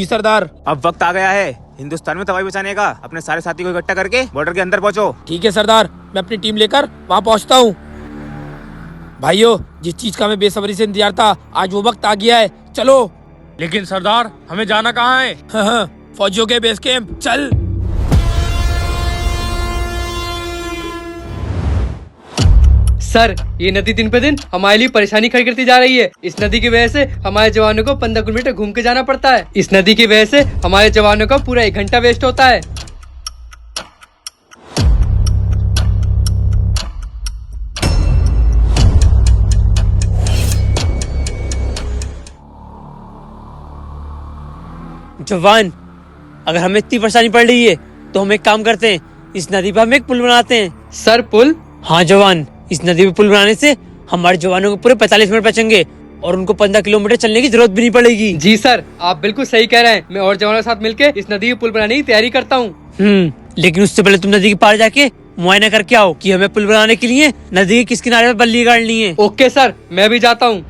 जी सरदार। अब वक्त आ गया है हिंदुस्तान में तबाही बचाने का। अपने सारे साथी को इकट्ठा करके बॉर्डर के अंदर पहुंचो। ठीक है सरदार, मैं अपनी टीम लेकर वहाँ पहुँचता हूँ। भाइयों, जिस चीज का मैं बेसब्री से इंतजार था, आज वो वक्त आ गया है। चलो। लेकिन सरदार, हमें जाना कहाँ है? हाँ, फौजियों के बेस कैंप चल। सर, ये नदी दिन पे दिन हमारे लिए परेशानी खड़ी करती जा रही है। इस नदी की वजह से हमारे जवानों को 15 किलोमीटर घूम के जाना पड़ता है। इस नदी की वजह से हमारे जवानों का पूरा 1 घंटा वेस्ट होता है। जवान, अगर हमें इतनी परेशानी पड़ रही है तो हम एक काम करते हैं, इस नदी पर हम एक पुल बनाते हैं। सर, पुल? हाँ जवान, इस नदी पे पुल बनाने से हमारे जवानों को पूरे 45 मिनट बचेंगे और उनको 15 किलोमीटर चलने की जरूरत भी नहीं पड़ेगी। जी सर, आप बिल्कुल सही कह रहे हैं। मैं और जवानों के साथ मिलकर इस नदी के पुल बनाने की तैयारी करता हूँ। लेकिन उससे पहले तुम नदी के पार जाके मुआयना करके आओ कि हमें पुल बनाने के लिए नदी के किस किनारे पर बल्ली गाड़नी है। ओके सर, मैं भी जाता हूँ।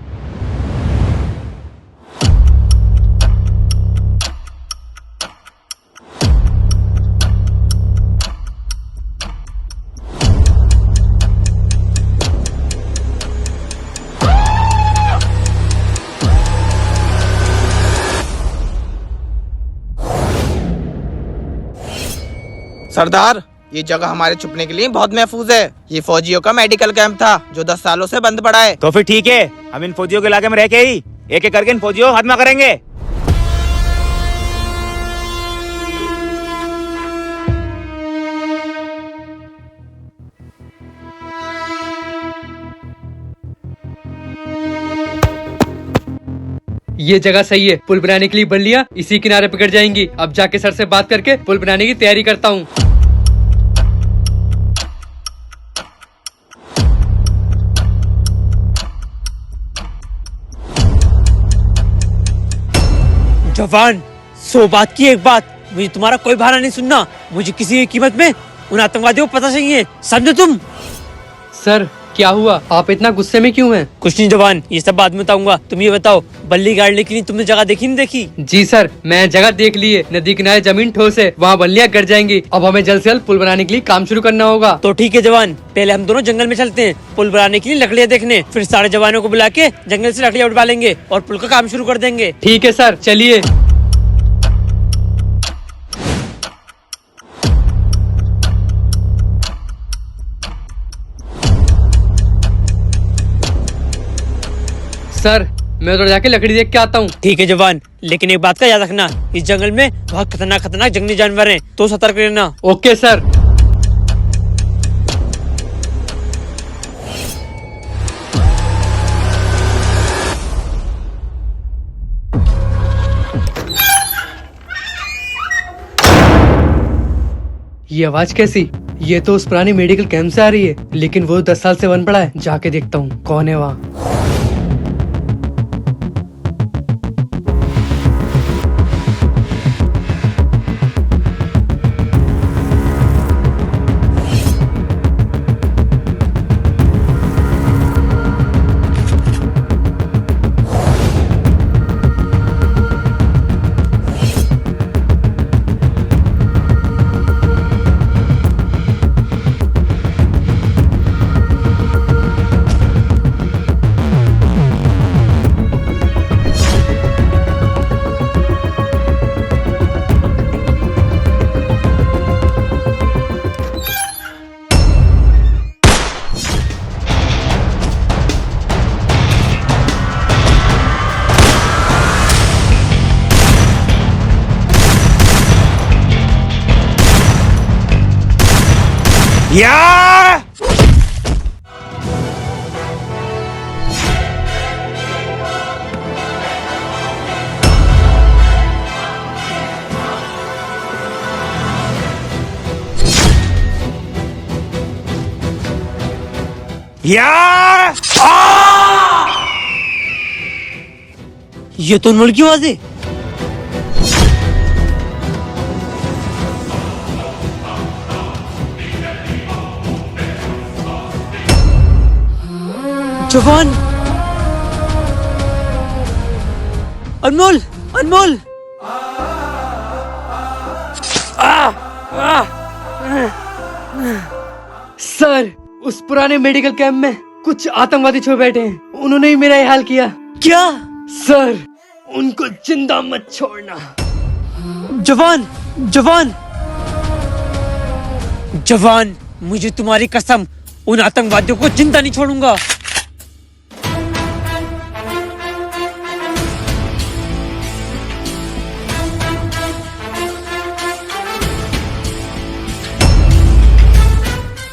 सरदार, ये जगह हमारे छुपने के लिए बहुत महफूज है। ये फौजियों का मेडिकल कैंप था जो 10 सालों से बंद पड़ा है। तो फिर ठीक है, हम इन फौजियों के इलाके में रह के ही एक एक करके इन फौजियों को खात्मा करेंगे। ये जगह सही है। पुल बनाने के लिए बल्लियाँ इसी किनारे पे गिर जाएंगी। अब जाके सर से बात करके पुल बनाने की तैयारी करता हूँ। जवान, 100 बात की एक बात, मुझे तुम्हारा कोई बहाना नहीं सुनना। मुझे किसी भी कीमत में उन आतंकवादियों को पता चाहिए, समझो तुम? सर, क्या हुआ? आप इतना गुस्से में क्यों हैं? कुछ नहीं जवान, ये सब बाद में बताऊंगा। तुम ये बताओ, बल्ली गाड़ने के लिए तुमने जगह देखी नहीं देखी? जी सर, मैं जगह देख ली है। नदी किनारे जमीन ठोस है, वहाँ बल्लियाँ गिर जाएंगी। अब हमें जल्द से जल्द पुल बनाने के लिए काम शुरू करना होगा। तो ठीक है जवान, पहले हम दोनों जंगल में चलते हैं पुल बनाने के लिए लकड़ियाँ देखने। फिर सारे जवानों को बुला के जंगल से लकड़ियाँ उठवा लेंगे और पुल का काम शुरू कर देंगे। ठीक है सर, चलिए। सर, मैं उधर जाके लकड़ी देख के आता हूँ। ठीक है जवान, लेकिन एक बात का याद रखना, इस जंगल में बहुत खतरनाक खतरनाक जंगली जानवर हैं, तो सतर्क रहना। Okay sir. ये आवाज कैसी? ये तो उस पुरानी मेडिकल कैंप से आ रही है, लेकिन वो 10 साल से बंद पड़ा है। जाके देखता हूँ कौन है वहाँ। या ये तो अनमोल की आवाज है। जवान, अनमोल, अनमोल। सर, उस पुराने मेडिकल कैंप में कुछ आतंकवादी छुपे बैठे हैं। उन्होंने ही मेरा ये हाल किया। क्या? सर, उनको जिंदा मत छोड़ना। जवान, जवान, जवान, मुझे तुम्हारी कसम, उन आतंकवादियों को जिंदा नहीं छोड़ूंगा।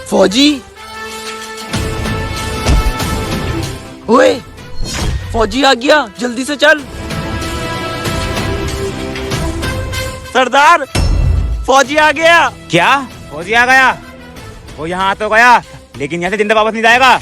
फौजी, ओए, फौजी आ गया, जल्दी से चल। सरदार, फौजी आ गया। क्या? फौजी आ गया? वो यहाँ आ तो गया, लेकिन यहाँ से जिंदा वापस नहीं जाएगा।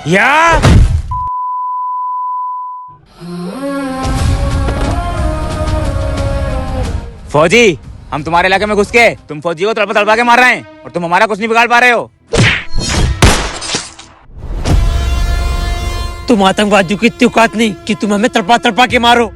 या फौजी, हम तुम्हारे इलाके में घुस के तुम फौजियों को तड़पा के मार रहे हैं और तुम हमारा कुछ नहीं बिगाड़ पा रहे हो। तुम आतंकवादियों की इतनी औकात नहीं कि तुम हमें तड़पा तड़पा के मारो।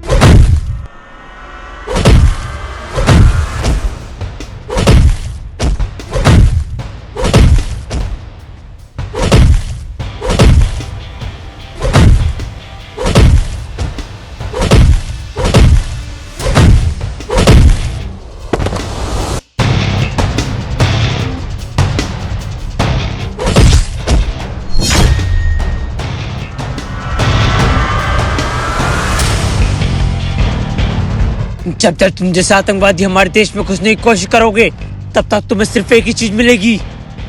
जब तक तुम जैसे आतंकवादी हमारे देश में घुसने की कोशिश करोगे, तब तक तुम्हें सिर्फ एक ही चीज मिलेगी,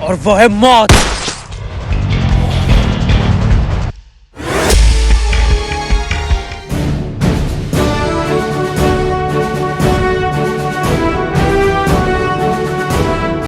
और वो है मौत।